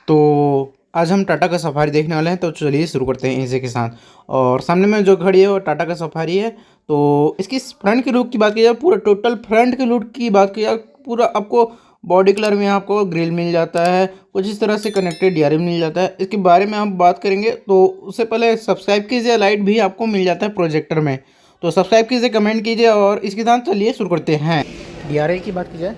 तो आज हम टाटा का सफारी देखने वाले हैं, तो चलिए शुरू करते हैं इसी के साथ। और सामने में जो घड़ी है वो टाटा का सफारी है। तो इसकी फ्रंट के लुक की बात की जाए, पूरा टोटल फ्रंट के लुक की बात की जाए, पूरा आपको बॉडी कलर में आपको ग्रिल मिल जाता है, कुछ इस तरह से कनेक्टेड डीआरएम मिल जाता है। इसके बारे में हम बात करेंगे तो उससे पहले सब्सक्राइब कीजिए, लाइट भी आपको मिल जाता है प्रोजेक्टर में। तो सब्सक्राइब कीजिए, कमेंट कीजिए और इसके साथ चलिए शुरू करते हैं। डीआरएल की बात की जाए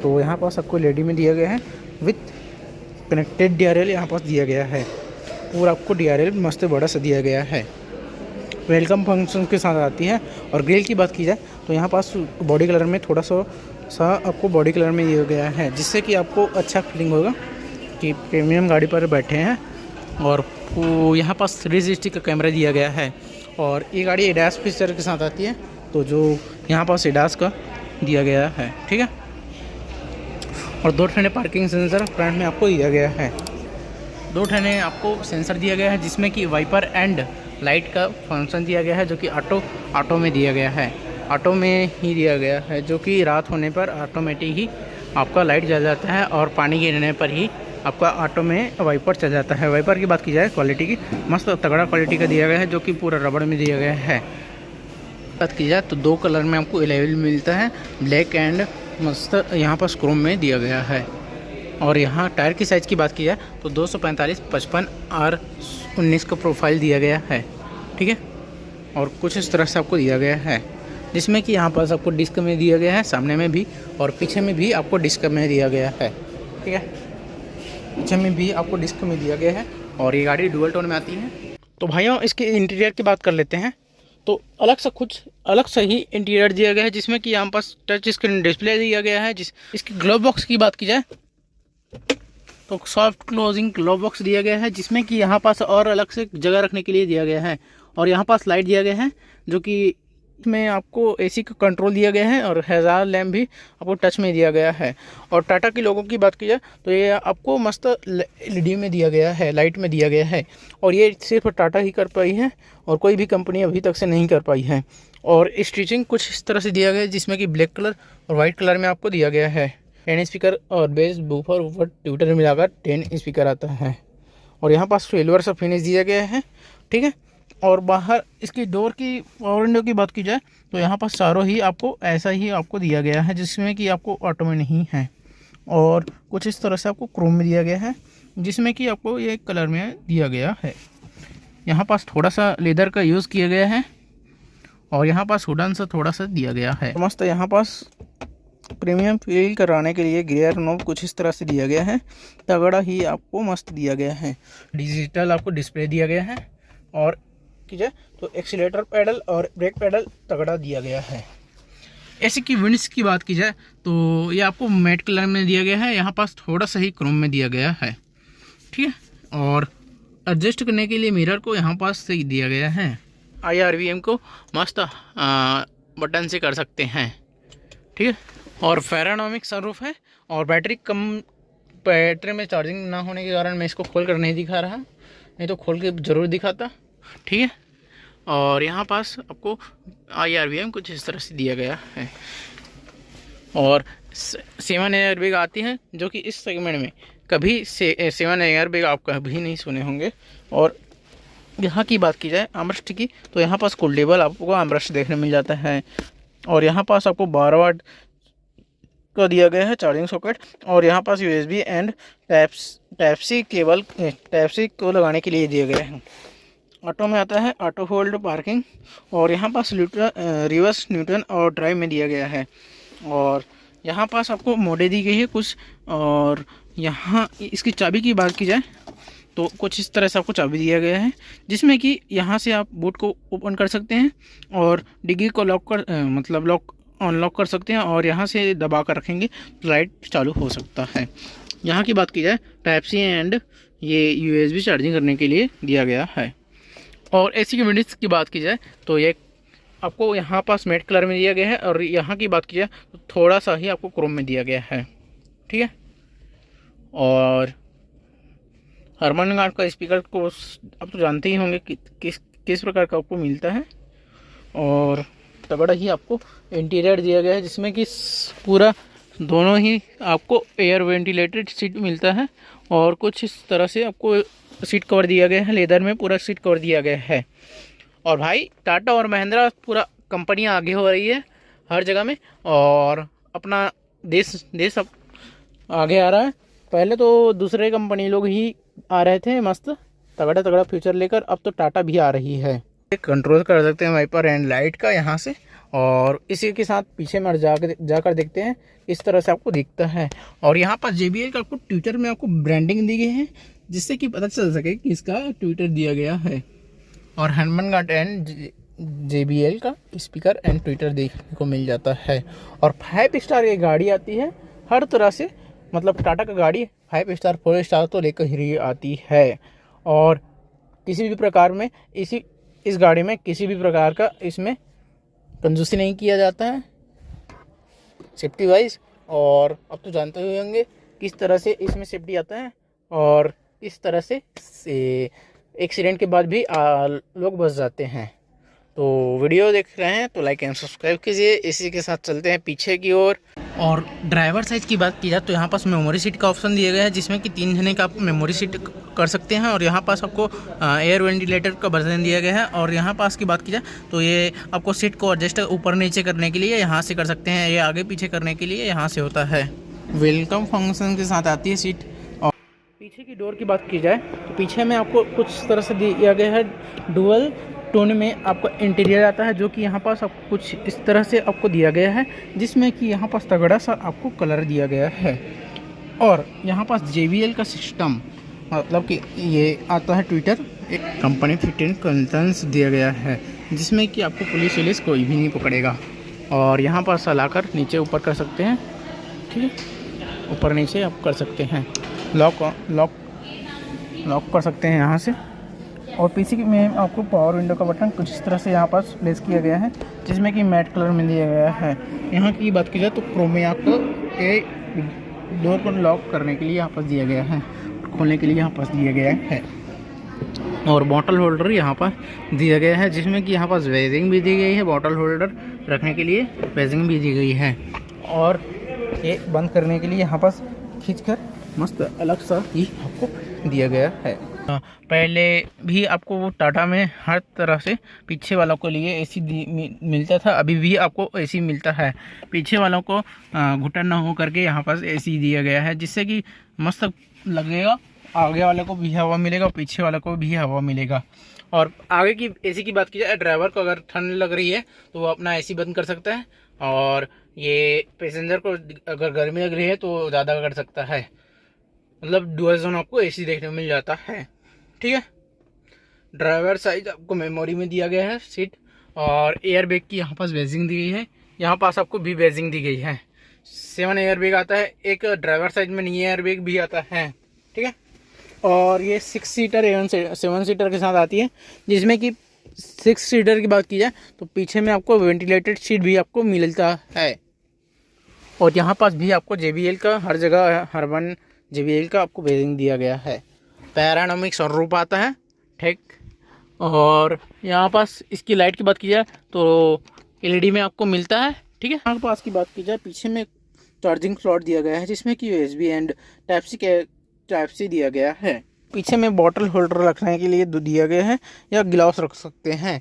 तो यहाँ पास आपको लेडी में दिया गया है विथ कनेक्टेड डीआरएल यहाँ पास दिया गया है। पूरा आपको डीआरएल मस्त बड़ा सा दिया गया है, वेलकम फंक्शन के साथ आती है। और ग्रिल की बात की जाए तो यहाँ पास बॉडी कलर में थोड़ा सा आपको बॉडी कलर में दिया गया है, जिससे कि आपको अच्छा फीलिंग होगा कि प्रीमियम गाड़ी पर बैठे हैं। और यहाँ पास 360 का कैमरा दिया गया है और ये गाड़ी एडास फीचर के साथ आती है, तो जो यहाँ पास एडास का दिया गया है, ठीक है। और 2 ठने पार्किंग सेंसर फ्रंट में आपको दिया गया है। 2 ठने आपको सेंसर दिया गया है, जिसमें कि वाइपर एंड लाइट का फंक्शन दिया गया है, जो कि ऑटो में दिया गया है। ऑटो में ही दिया गया है, जो कि रात होने पर ऑटोमेटिक ही आपका लाइट जल जाता है और पानी गिरने पर ही आपका ऑटो में वाइपर चल जाता है। वाइपर की बात की जाए क्वालिटी की, मस्त तगड़ा क्वालिटी का दिया गया है, जो कि पूरा रबड़ में दिया गया है। बात की जाए तो 2 कलर में आपको अवेलेबल मिलता है, ब्लैक एंड मस्त यहाँ पर क्रोम में दिया गया है। और यहाँ टायर की साइज़ की बात की जाए तो 245 55 और 19 का प्रोफाइल दिया गया है, ठीक है। और कुछ इस तरह से आपको दिया गया है, जिसमें कि यहाँ पर आपको डिस्क में दिया गया है, सामने में भी और पीछे में भी आपको डिस्क में दिया गया है, ठीक है। पीछे में भी आपको डिस्क में दिया गया है और ये गाड़ी डुअल टोन में आती है। तो भाइयों इसके इंटीरियर की बात कर लेते हैं। तो कुछ अलग से ही इंटीरियर दिया गया है, जिसमें कि यहाँ पास टच स्क्रीन डिस्प्ले दिया गया है। इसकी ग्लोव बॉक्स की बात की जाए तो सॉफ्ट क्लोजिंग ग्लोव बॉक्स दिया गया है, जिसमें कि यहाँ पास और अलग से जगह रखने के लिए दिया गया है। और यहाँ पास लाइट दिया गया है, जो कि इसमें आपको एसी का कंट्रोल दिया गया है और हैजार्ड लैम्प भी आपको टच में दिया गया है। और टाटा के लोगों की बात की जाए तो ये आपको मस्त एलईडी में दिया गया है, लाइट में दिया गया है। और ये सिर्फ टाटा ही कर पाई है और कोई भी कंपनी अभी तक से नहीं कर पाई है। और स्टिचिंग कुछ इस तरह से दिया गया है, जिसमें कि ब्लैक कलर और वाइट कलर में आपको दिया गया है। 10 स्पीकर और बेस बूफर ऊपर ट्विटर मिलाकर 10 स्पीकर आता है। और यहाँ पास सिल्वर सा फिनिश दिया गया है, ठीक है। और बाहर इसकी डोर की पावर विंडो की बात की जाए तो यहाँ पास चारों ही आपको ऐसा ही आपको दिया गया है, जिसमें कि आपको ऑटो में नहीं है। और कुछ इस तरह से आपको क्रोम में दिया गया है, जिसमें कि आपको ये कलर में दिया गया है। यहाँ पास थोड़ा सा लेदर का यूज़ किया गया है और यहाँ पास वुडन सा थोड़ा सा दिया गया है। मस्त यहाँ पास प्रीमियम फील कराने के लिए गियर नॉब कुछ इस तरह से दिया गया है, तगड़ा ही आपको मस्त दिया गया है। डिजिटल आपको डिस्प्ले दिया गया है। और की जाए तो एक्सीलेटर पैडल और ब्रेक पैडल तगड़ा दिया गया है। ऐसे की विंड्स की बात की जाए तो ये आपको मैट कलर में दिया गया है, यहाँ पास थोड़ा सा ही क्रोम में दिया गया है, ठीक है। और एडजस्ट करने के लिए मिरर को यहाँ पास से दिया गया है। IRVM को मस्त बटन से कर सकते हैं, ठीक है। और पैरानोमिक सनरूफ है और बैटरी में चार्जिंग ना होने के कारण मैं इसको खोल कर नहीं दिखा रहा, नहीं तो खोल के ज़रूर दिखाता, ठीक है। और यहाँ पास आपको IRVM कुछ इस तरह से दिया गया है। और 7 एयर बैग आती हैं, जो कि इस सेगमेंट में कभी 7 एयर बैग आप कभी नहीं सुने होंगे। और यहाँ की बात की जाए आर्मरेस्ट की तो यहाँ पास फोल्डेबल आपको आर्मरेस्ट देखने मिल जाता है। और यहाँ पास आपको 12 वाट का दिया गया है चार्जिंग सॉकेट। और यहाँ पास USB एंड टाइप सी को लगाने के लिए दिया गया है। ऑटो में आता है ऑटो होल्ड पार्किंग। और यहाँ पास रिवर्स न्यूट्रल और ड्राइव में दिया गया है। और यहाँ पास आपको मोडे दी गई है कुछ। और यहाँ इसकी चाबी की बात की जाए तो कुछ इस तरह से आपको चाबी दिया गया है, जिसमें कि यहाँ से आप बूट को ओपन कर सकते हैं और डिग्गी को लॉक अनलॉक कर सकते हैं। और यहाँ से दबा कर रखेंगे तो लाइट चालू हो सकता है। यहाँ की बात की जाए टाइप सी एंड ये USB चार्जिंग करने के लिए दिया गया है। और एसी की विंडोज की बात की जाए तो ये आपको यहाँ पास मैट कलर में दिया गया है। और यहाँ की बात की जाए तो थोड़ा सा ही आपको क्रोम में दिया गया है, ठीक है। और हरमन गार्ड का स्पीकर को आप तो जानते ही होंगे कि किस प्रकार का आपको मिलता है। और तगड़ा ही आपको इंटीरियर दिया गया है, जिसमें कि पूरा दोनों ही आपको एयर वेंटिलेटेड सीट मिलता है और कुछ इस तरह से आपको सीट कवर दिया गया है, लेदर में पूरा सीट कवर दिया गया है। और भाई टाटा और महिंद्रा पूरा कंपनियां आगे हो रही है हर जगह में, और अपना देश अब आगे आ रहा है। पहले तो दूसरे कंपनी लोग ही आ रहे थे मस्त तगड़ा तगड़ा फ्यूचर लेकर, अब तो टाटा भी आ रही है। कंट्रोल कर सकते हैं वाइपर एंड लाइट का यहाँ से, और इसी के साथ पीछे में जाकर देखते हैं इस तरह से आपको दिखता है। और यहाँ पर JBL का आपको ट्विटर में आपको ब्रांडिंग दी गई है, जिससे कि पता चल सके कि इसका ट्विटर दिया गया है। और हनुमान गार्ड एंड JBL का स्पीकर एंड ट्विटर देखने को मिल जाता है। और 5 स्टार ये गाड़ी आती है हर तरह से, मतलब टाटा का गाड़ी 5 स्टार 4 स्टार तो लेकर ही आती है। और किसी भी प्रकार में इस गाड़ी में किसी भी प्रकार का इसमें कंजूसी नहीं किया जाता है सेफ्टी वाइज। और अब तो जानते ही होंगे किस तरह से इसमें सेफ्टी आता है, और इस तरह से एक्सीडेंट के बाद भी लोग बच जाते हैं। तो वीडियो देख रहे हैं तो लाइक एंड सब्सक्राइब कीजिए। इसी के साथ चलते हैं पीछे की ओर। और ड्राइवर साइज की बात की जाए तो यहाँ पास मेमोरी सीट का ऑप्शन दिया गया है, जिसमें कि 3 जने का आप मेमोरी सीट कर सकते हैं। और यहाँ पास आपको एयर वेंटिलेटर का वर्जन दिया गया है। और यहाँ पास की बात की जाए तो ये आपको सीट को एडजस्ट ऊपर नीचे करने के लिए यहाँ से कर सकते हैं, ये आगे पीछे करने के लिए यहाँ से होता है। वेलकम फंक्शन के साथ आती है सीट। और पीछे की डोर की बात की जाए तो पीछे में आपको कुछ तरह से दिया गया है, डुअल टोन में आपको इंटीरियर आता है, जो कि यहाँ पास आपको कुछ इस तरह से आपको दिया गया है, जिसमें कि यहाँ पास तगड़ा सा आपको कलर दिया गया है। और यहाँ पास JBL का सिस्टम, मतलब कि ये आता है ट्विटर, एक कंपनी फिट एंड कंसर्न्स दिया गया है, जिसमें कि आपको पुलिस वुलिस कोई भी नहीं पकड़ेगा। और यहाँ पास लाकर नीचे ऊपर कर सकते हैं, ठीक है, ऊपर नीचे आप कर सकते हैं, लॉक कर सकते हैं यहाँ से। और पीछे में आपको पावर विंडो का बटन कुछ इस तरह से यहाँ पास प्लेस किया गया है, जिसमें कि मैट कलर में दिया गया है। यहाँ की बात की जाए तो क्रोमिया को डोर को लॉक करने के लिए यहाँ पास दिया गया है, खोलने के लिए यहाँ पास दिया गया है। और बॉटल होल्डर यहाँ पर दिया गया है, जिसमें कि यहाँ पास वेजिंग भी दी गई है, बॉटल होल्डर रखने के लिए वेजिंग भी दी गई है। और ये बंद करने के लिए यहाँ पास खींचकर मस्त अलग सा ही आपको दिया गया है। पहले भी आपको वो टाटा में हर तरह से पीछे वालों को लिए AC मिलता था, अभी भी आपको AC मिलता है। पीछे वालों को घुटन ना हो करके यहाँ पास AC दिया गया है, जिससे कि मस्त लगेगा, आगे वाले को भी हवा मिलेगा, पीछे वाले को भी हवा मिलेगा। और आगे की AC की बात की जाए, ड्राइवर को अगर ठंड लग रही है तो वो अपना AC बंद कर सकता है, और ये पैसेंजर को अगर गर्मी लग रही है तो ज़्यादा कर सकता है। मतलब डुअल जोन आपको AC देखने को मिल जाता है, ठीक है। ड्राइवर साइज आपको मेमोरी में दिया गया है सीट। और एयर बैग की यहाँ पास वेजिंग दी गई है, यहाँ पास आपको भी वेजिंग दी गई है। 7 एयर बैग आता है, एक ड्राइवर साइज में नहीं एयर बैग भी आता है, ठीक है। और ये 6 सीटर एवं 7 सीटर के साथ आती है, जिसमें कि 6 सीटर की बात की जाए तो पीछे में आपको वेंटिलेटेड सीट भी आपको मिलता है। और यहाँ पास भी आपको JBL का हर जगह हरबन JBL का आपको वेजिंग दिया गया है। पैरानोमिक सनरूफ आता है, ठीक। और यहाँ पास इसकी लाइट की बात की जाए तो LED में आपको मिलता है, ठीक है। यहाँ पास की बात की जाए, पीछे में चार्जिंग स्लॉट दिया गया है, जिसमें कि USB एंड टाइप सी दिया गया है। पीछे में बॉटल होल्डर रखने के लिए दिया गया है, या गिलास रख सकते हैं।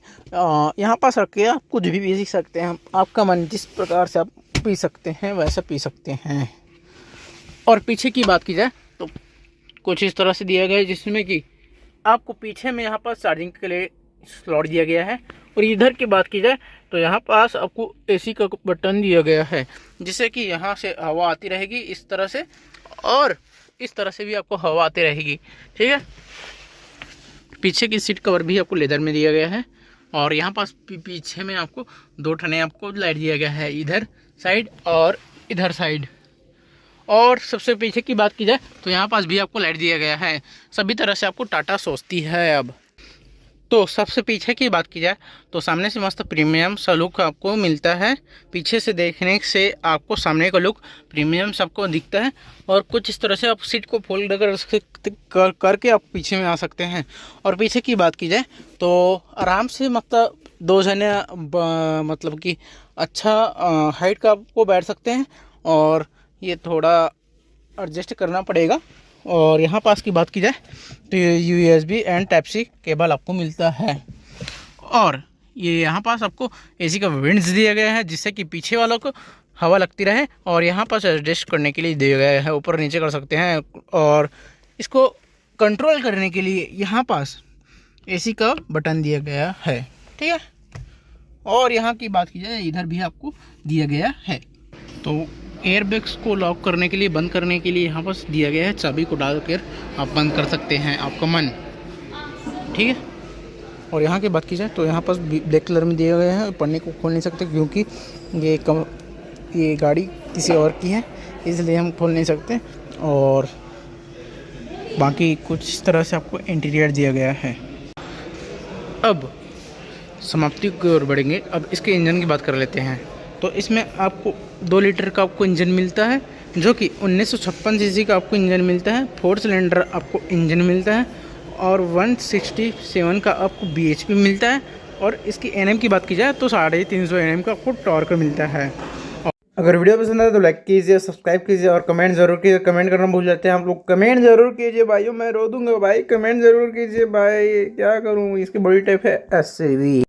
यहाँ पास रख के आप कुछ भी पी सकते हैं, आपका मन जिस प्रकार से आप पी सकते हैं वैसा पी सकते हैं। और पीछे की बात की जाए तो कुछ इस तरह से दिया गया है, जिसमें कि आपको पीछे में यहाँ पर चार्जिंग के लिए स्लॉट दिया गया है। और इधर की बात की जाए तो यहाँ पास आपको AC का बटन दिया गया है, जिससे कि यहाँ से हवा आती रहेगी इस तरह से, और इस तरह से भी आपको हवा आती रहेगी, ठीक है। पीछे की सीट कवर भी आपको लेदर में दिया गया है। और यहाँ पास पीछे में आपको 2 ठने आपको लाइट दिया गया है, इधर साइड और इधर साइड। और सबसे पीछे की बात की जाए तो यहाँ पास भी आपको लाइट दिया गया है। सभी तरह से आपको टाटा सोचती है। अब तो सबसे पीछे की बात की जाए तो सामने से मस्त प्रीमियम सा लुक आपको मिलता है। पीछे से देखने से आपको सामने का लुक प्रीमियम सबको दिखता है। और कुछ इस तरह से आप सीट को फोल्ड करके आप पीछे में आ सकते हैं। और पीछे की बात की जाए तो आराम से मतलब 2 जने मतलब कि अच्छा हाइट का आपको बैठ सकते हैं। और ये थोड़ा एडजस्ट करना पड़ेगा। और यहाँ पास की बात की जाए तो ये USB and type C cable आपको मिलता है। और ये यहाँ पास आपको AC का विंड्स दिया गया है जिससे कि पीछे वालों को हवा लगती रहे। और यहाँ पास एडजस्ट करने के लिए दिया गया है, ऊपर नीचे कर सकते हैं। और इसको कंट्रोल करने के लिए यहाँ पास AC का बटन दिया गया है, ठीक है। और यहाँ की बात की जाए इधर भी आपको दिया गया है। तो एयरबैग्स को लॉक करने के लिए, बंद करने के लिए यहाँ पास दिया गया है, चाबी को डालकर आप बंद कर सकते हैं आपका मन, ठीक है। और यहाँ की बात की जाए तो यहाँ पास ब्लैक कलर में दिया गया है, पन्ने को खोल नहीं सकते क्योंकि ये गाड़ी किसी और की है, इसलिए हम खोल नहीं सकते। और बाकी कुछ इस तरह से आपको इंटीरियर दिया गया है। अब समाप्ति की ओर बढ़ेंगे। अब इसके इंजन की बात कर लेते हैं। तो इसमें आपको 2 लीटर का आपको इंजन मिलता है, जो कि 1956 सीसी का आपको इंजन मिलता है। 4 सिलेंडर आपको इंजन मिलता है और 167 का आपको BHP मिलता है। और इसकी NM की बात की जाए तो 350 NM का आपको टॉर्क मिलता है। अगर वीडियो पसंद आए तो लाइक कीजिए, सब्सक्राइब कीजिए और कमेंट जरूर कीजिए। कमेंट करना भूल जाते हैं आप लोग, कमेंट जरूर कीजिए भाइयों, मैं रो दूंगा भाई, कमेंट जरूर कीजिए भाई। क्या करूँ, इसकी बॉडी टाइप है SUV।